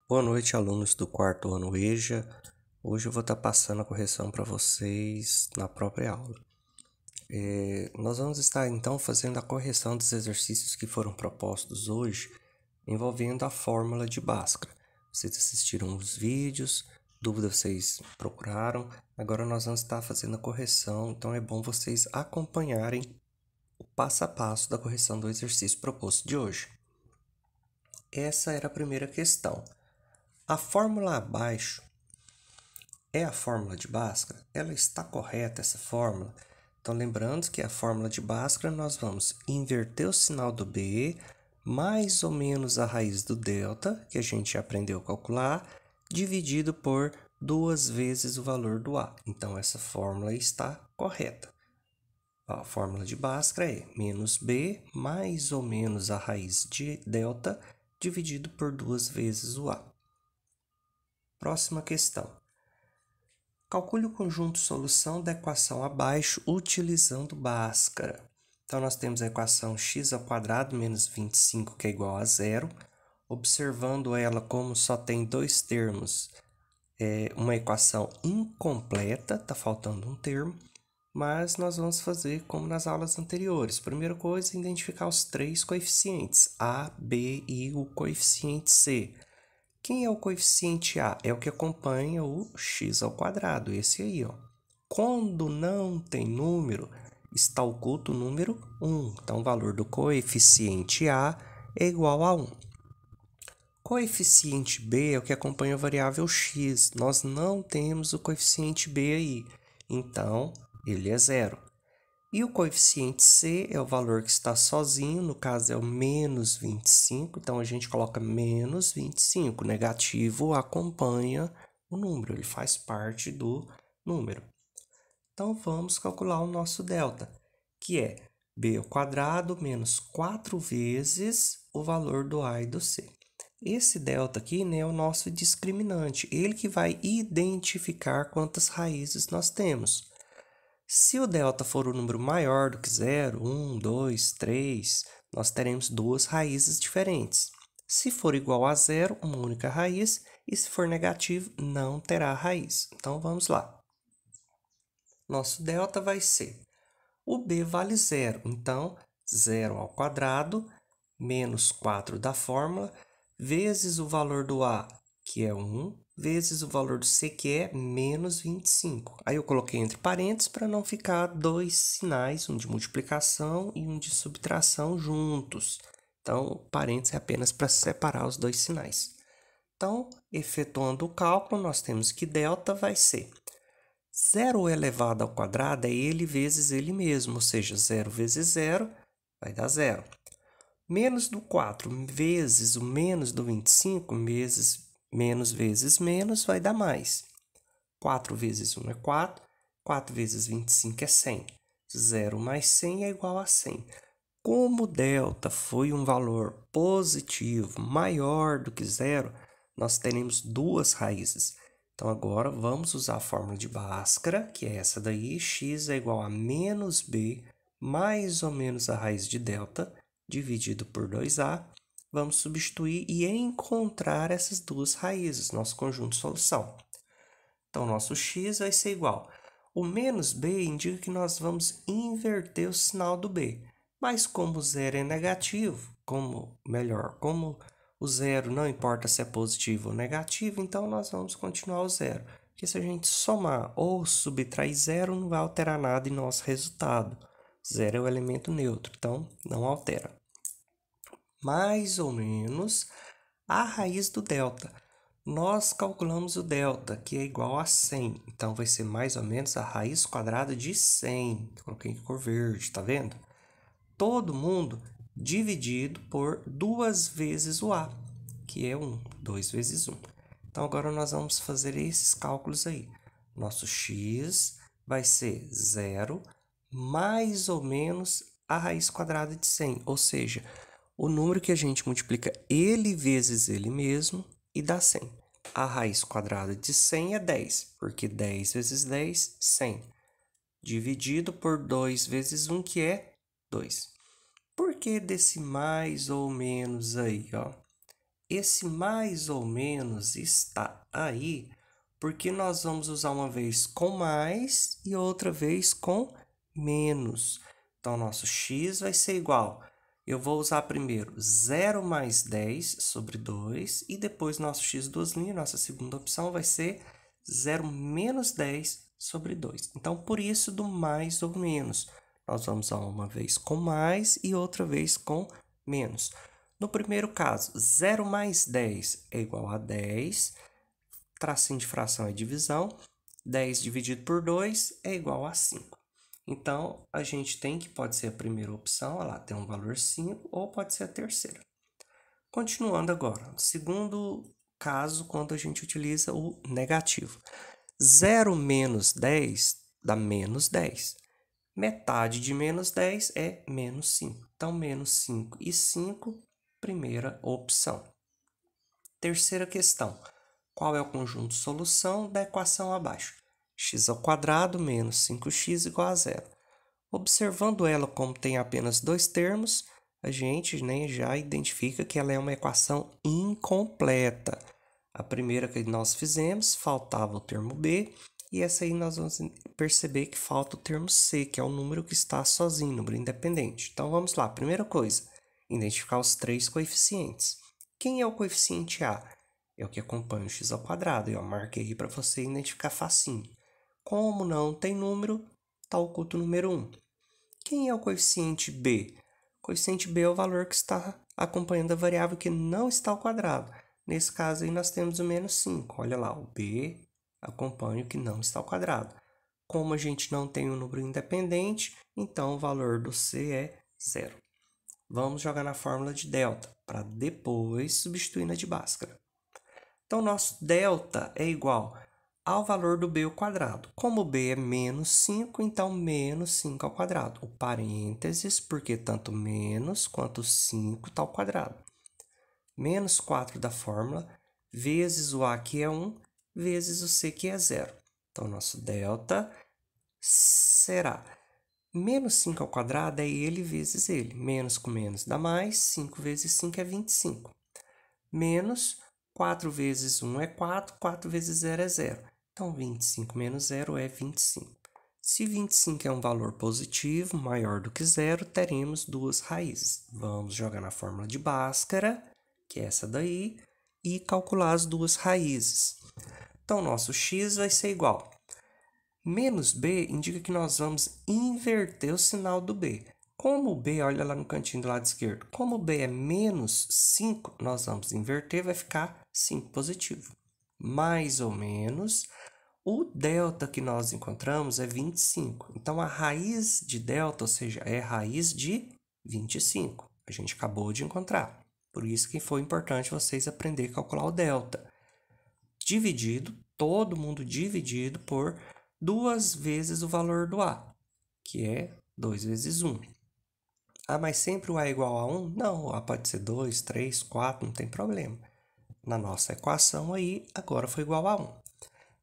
Boa noite, alunos do quarto ano EJA. Hoje eu vou estar passando a correção para vocês na própria aula. Nós vamos estar então fazendo a correção dos exercícios que foram propostos hoje, envolvendo a fórmula de Bhaskara. Vocês assistiram os vídeos, dúvida vocês procuraram. Agora nós vamos estar fazendo a correção, então é bom vocês acompanharem o passo a passo da correção do exercício proposto de hoje. Essa era a primeira questão. A fórmula abaixo é a fórmula de Bhaskara? Ela está correta, essa fórmula? Então, lembrando que a fórmula de Bhaskara, nós vamos inverter o sinal do B, mais ou menos a raiz do delta, que a gente já aprendeu a calcular, dividido por 2 vezes o valor do A. Então, essa fórmula está correta. A fórmula de Bhaskara é menos B mais ou menos a raiz de delta, dividido por 2 vezes o A. Próxima questão. Calcule o conjunto solução da equação abaixo utilizando Bhaskara. Então, nós temos a equação x² menos 25, que é igual a zero. Observando ela como só tem dois termos, é uma equação incompleta, está faltando um termo. Mas nós vamos fazer como nas aulas anteriores. Primeira coisa, identificar os três coeficientes, A, B e o coeficiente C. Quem é o coeficiente A? É o que acompanha o x², esse aí, ó. Quando não tem número, está oculto o número 1. Então, o valor do coeficiente A é igual a 1. Coeficiente B é o que acompanha a variável x. Nós não temos o coeficiente B aí, então ele é zero. E o coeficiente C é o valor que está sozinho, no caso é o menos 25, então a gente coloca menos 25. Negativo acompanha o número, ele faz parte do número. Então vamos calcular o nosso delta, que é b² menos 4 vezes o valor do A e do C. Esse delta aqui, né, é o nosso discriminante, ele que vai identificar quantas raízes nós temos. Se o delta for um número maior do que 0, 1, 2, 3, nós teremos duas raízes diferentes. Se for igual a zero, uma única raiz, e se for negativo, não terá raiz. Então, vamos lá. Nosso delta vai ser, o b vale zero, então, 0² menos 4 da fórmula, vezes o valor do A, que é 1, vezes o valor do C, que é menos 25. Aí eu coloquei entre parênteses para não ficar dois sinais, um de multiplicação e um de subtração juntos. Então, parênteses é apenas para separar os dois sinais. Então, efetuando o cálculo, nós temos que delta vai ser 0 elevado ao quadrado é ele vezes ele mesmo, ou seja, 0 vezes 0 vai dar 0. Menos do 4 vezes o menos do 25, menos vezes menos, vai dar mais. 4 vezes 1 é 4, 4 vezes 25 é 100. 0 mais 100 é igual a 100. Como delta foi um valor positivo maior do que zero, nós teremos duas raízes. Então, agora vamos usar a fórmula de Bhaskara, que é essa daí, x é igual a menos b mais ou menos a raiz de delta, dividido por 2a. Vamos substituir e encontrar essas duas raízes, nosso conjunto de solução. Então, nosso x vai ser igual. O menos b indica que nós vamos inverter o sinal do b. Mas como o zero é negativo, como o zero não importa se é positivo ou negativo, então nós vamos continuar o zero. Porque se a gente somar ou subtrair zero, não vai alterar nada em nosso resultado. Zero é o elemento neutro, então não altera. Mais ou menos a raiz do delta. Nós calculamos o delta, que é igual a 100. Então, vai ser mais ou menos a raiz quadrada de 100. Coloquei em cor verde, tá vendo? Todo mundo dividido por 2 vezes o A, que é 1. 2 vezes 1. Então, agora nós vamos fazer esses cálculos aí. Nosso x vai ser 0 mais ou menos a raiz quadrada de 100. Ou seja, o número que a gente multiplica ele vezes ele mesmo e dá 100. A raiz quadrada de 100 é 10, porque 10 vezes 10, 100. Dividido por 2 vezes 1, que é 2. Por que desse mais ou menos aí, ó? esse mais ou menos está aí porque nós vamos usar uma vez com mais e outra vez com menos. Então, nosso x vai ser igual. Eu vou usar primeiro 0 mais 10 sobre 2 e depois nosso x duas linhas, nossa segunda opção vai ser 0 menos 10 sobre 2. Então, por isso do mais ou menos. Nós vamos usar uma vez com mais e outra vez com menos. No primeiro caso, 0 mais 10 é igual a 10. Tracinho de fração é divisão. 10 dividido por 2 é igual a 5. Então, a gente tem que pode ser a primeira opção, olha lá, tem um valor 5, ou pode ser a terceira. Continuando agora, segundo caso, quando a gente utiliza o negativo. 0 menos 10 dá menos 10. Metade de menos 10 é menos 5. Então, menos 5 e 5, primeira opção. Terceira questão. Qual é o conjunto de solução da equação abaixo? X² menos 5x igual a zero. Observando ela como tem apenas dois termos, a gente já identifica que ela é uma equação incompleta. A primeira que nós fizemos, faltava o termo b, e essa aí nós vamos perceber que falta o termo c, que é o número que está sozinho, número independente. Então, vamos lá. Primeira coisa, identificar os três coeficientes. Quem é o coeficiente a? É o que acompanha o x². Eu marquei aí para você identificar facinho. Como não tem número, está oculto o número 1. Quem é o coeficiente b? O coeficiente b é o valor que está acompanhando a variável que não está ao quadrado. Nesse caso aí nós temos o menos 5. Olha lá, o b acompanha o que não está ao quadrado. Como a gente não tem um número independente, então o valor do c é 0. Vamos jogar na fórmula de delta, para depois substituir na de Bhaskara. Então, nosso delta é igual ao valor do b ao quadrado. Como b é menos 5, então menos 5 ao quadrado. O parênteses, porque tanto menos quanto 5 está ao quadrado. Menos 4 da fórmula, vezes o a que é 1, vezes o c que é 0. Então, nosso delta será menos 5 ao quadrado é ele vezes ele. Menos com menos dá mais, 5 vezes 5 é 25. Menos 4 vezes 1 é 4, 4 vezes 0 é 0. Então, 25 menos 0 é 25. Se 25 é um valor positivo, maior do que 0, teremos duas raízes. Vamos jogar na fórmula de Bhaskara, que é essa daí, e calcular as duas raízes. Então, nosso x vai ser igual. Menos b indica que nós vamos inverter o sinal do b. Como o b, olha lá no cantinho do lado esquerdo, como o b é menos 5, nós vamos inverter, vai ficar 5 positivo. Mais ou menos, o delta que nós encontramos é 25. Então, a raiz de delta, ou seja, é a raiz de 25. A gente acabou de encontrar. Por isso que foi importante vocês aprenderem a calcular o delta. Dividido, todo mundo dividido por 2 vezes o valor do a, que é 2 vezes 1. Ah, mas sempre o a é igual a 1? Não, o a pode ser 2, 3, 4, não tem problema. Na nossa equação aí, agora foi igual a 1.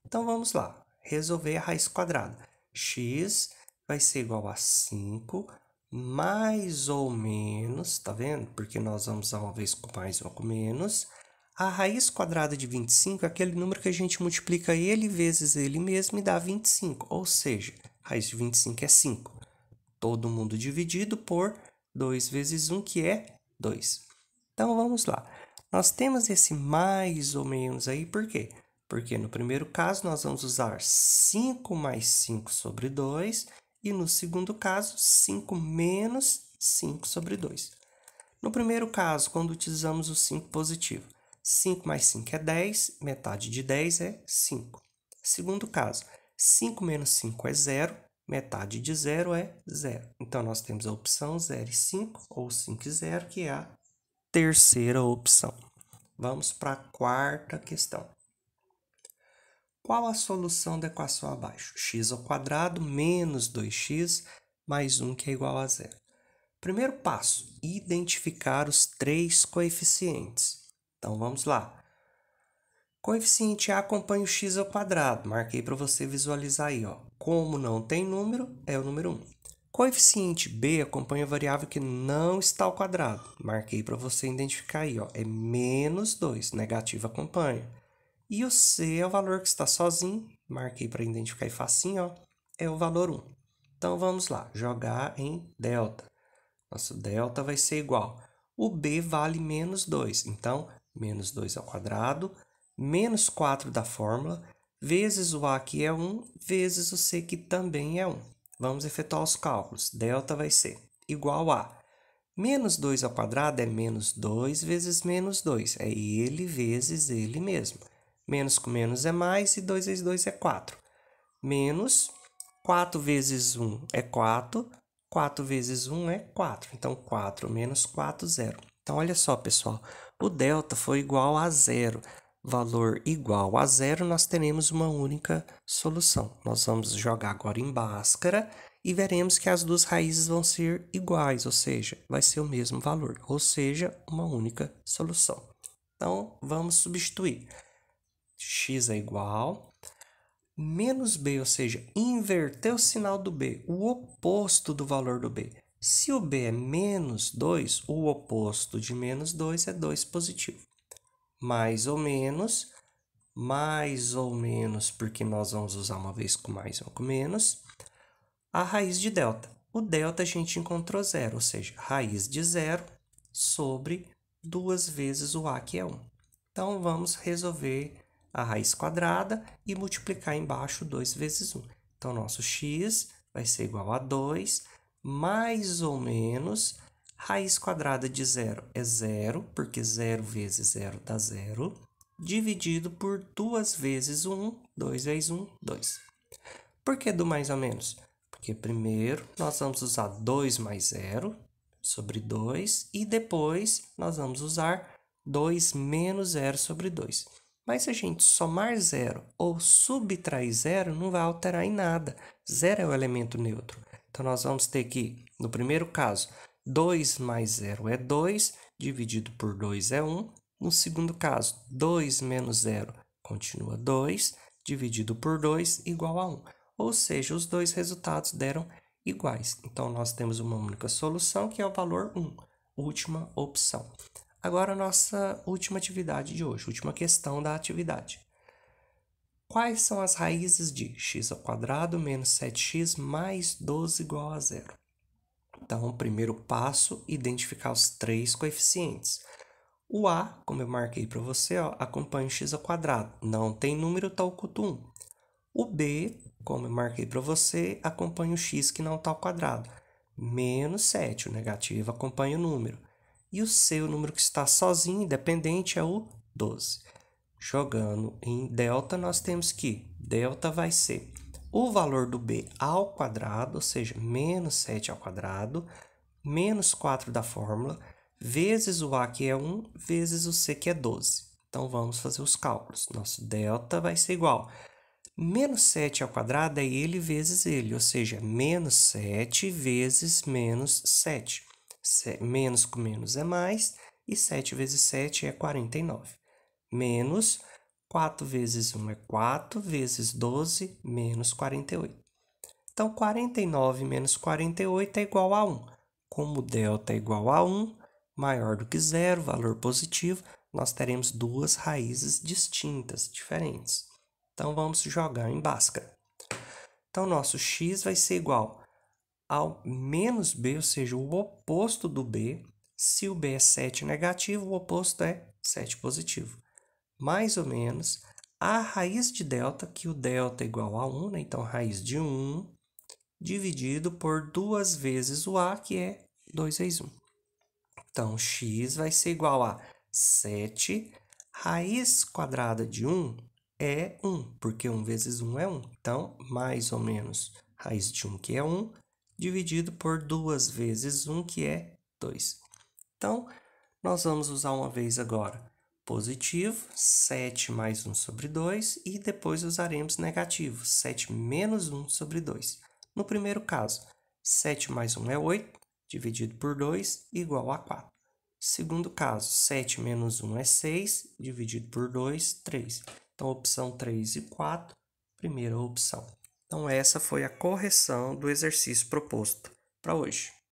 Então, vamos lá, resolver a raiz quadrada. X vai ser igual a 5, mais ou menos, tá vendo? Porque nós vamos usar uma vez com mais ou com menos. A raiz quadrada de 25 é aquele número que a gente multiplica ele vezes ele mesmo e dá 25. Ou seja, a raiz de 25 é 5. Todo mundo dividido por 2 vezes 1, que é 2. Então, vamos lá. Nós temos esse mais ou menos aí, por quê? Porque no primeiro caso, nós vamos usar 5 mais 5 sobre 2, e no segundo caso, 5 menos 5 sobre 2. No primeiro caso, quando utilizamos o 5 positivo, 5 mais 5 é 10, metade de 10 é 5. Segundo caso, 5 menos 5 é 0, metade de 0 é 0. Então, nós temos a opção 0 e 5, ou 5 e 0, que é a terceira opção. Vamos para a quarta questão. Qual a solução da equação abaixo? X² menos 2x mais 1, que é igual a 0. Primeiro passo, identificar os três coeficientes. Então, vamos lá. Coeficiente A acompanha o x². Marquei para você visualizar aí, ó. Como não tem número, é o número 1. Coeficiente b acompanha a variável que não está ao quadrado. Marquei para você identificar aí, ó, é menos 2, negativo acompanha. E o c é o valor que está sozinho, marquei para identificar aí facinho, ó, é o valor 1. Então, vamos lá, jogar em delta. Nosso delta vai ser igual. O b vale menos 2, então, menos 2 ao quadrado, menos 4 da fórmula, vezes o a que é 1, vezes o c que também é 1. Vamos efetuar os cálculos. Delta vai ser igual a menos 2 ao quadrado é menos 2 vezes menos 2. É ele vezes ele mesmo. Menos com menos é mais e 2 vezes 2 é 4. Menos 4 vezes 1 é 4. 4 vezes 1 é 4. Então, 4 menos 4, 0. Então, olha só, pessoal. O delta foi igual a 0. Valor igual a 0, nós teremos uma única solução. Nós vamos jogar agora em Bhaskara e veremos que as duas raízes vão ser iguais, ou seja, vai ser o mesmo valor, ou seja, uma única solução. Então, vamos substituir. X é igual menos b, ou seja, inverter o sinal do b, o oposto do valor do b. Se o b é menos 2, o oposto de menos 2 é 2 positivo. Mais ou menos, porque nós vamos usar uma vez com mais ou com menos, a raiz de delta. O delta a gente encontrou 0, ou seja, raiz de 0 sobre 2 vezes o a, que é 1. Então, vamos resolver a raiz quadrada e multiplicar embaixo 2 vezes 1. Então, nosso x vai ser igual a 2, mais ou menos, raiz quadrada de 0 é 0, porque 0 vezes 0 dá 0, dividido por 2 vezes 1, 2 vezes 1, 2. Por que do mais ou menos? Porque primeiro nós vamos usar 2 mais 0 sobre 2 e depois nós vamos usar 2 menos 0 sobre 2. Mas se a gente somar 0 ou subtrair 0, não vai alterar em nada. 0 é o elemento neutro. Então, nós vamos ter que, no primeiro caso, 2 mais 0 é 2, dividido por 2 é 1. No segundo caso, 2 menos 0 continua 2, dividido por 2 igual a 1. Ou seja, os dois resultados deram iguais. Então, nós temos uma única solução, que é o valor 1, última opção. Agora, a nossa última atividade de hoje, última questão da atividade. Quais são as raízes de x ao quadrado menos 7x mais 12 igual a 0? Então, o primeiro passo, identificar os três coeficientes. O a, como eu marquei para você, ó, acompanha o x ao quadrado. Não tem número, está oculto 1. O b, como eu marquei para você, acompanha o x que não está ao quadrado. Menos 7, o negativo acompanha o número. E o c, o número que está sozinho, independente, é o 12. Jogando em delta, nós temos que delta vai ser o valor do b ao quadrado, ou seja, menos 7 ao quadrado, menos 4 da fórmula, vezes o a, que é 1, vezes o c, que é 12. Então, vamos fazer os cálculos. Nosso delta vai ser igual menos 7 ao quadrado é ele vezes ele, ou seja, menos 7 vezes menos 7. Menos com menos é mais, e 7 vezes 7 é 49. Menos 4 vezes 1 é 4, vezes 12, menos 48. Então, 49 menos 48 é igual a 1. Como delta é igual a 1, maior do que zero, valor positivo, nós teremos duas raízes distintas, diferentes. Então, vamos jogar em Bhaskara. Então, nosso x vai ser igual ao menos b, ou seja, o oposto do b. Se o b é 7 negativo, o oposto é 7 positivo. Mais ou menos a raiz de delta, que o delta é igual a 1, né? Então, raiz de 1, dividido por 2 vezes o a, que é 2 vezes 1. Então, x vai ser igual a 7, raiz quadrada de 1 é 1, porque 1 vezes 1 é 1. Então, mais ou menos raiz de 1, que é 1, dividido por 2 vezes 1, que é 2. Então, nós vamos usar uma vez agora positivo, 7 mais 1 sobre 2, e depois usaremos negativo, 7 menos 1 sobre 2. No primeiro caso, 7 mais 1 é 8, dividido por 2, igual a 4. Segundo caso, 7 menos 1 é 6, dividido por 2, 3. Então, opção 3 e 4, primeira opção. Então, essa foi a correção do exercício proposto. para hoje.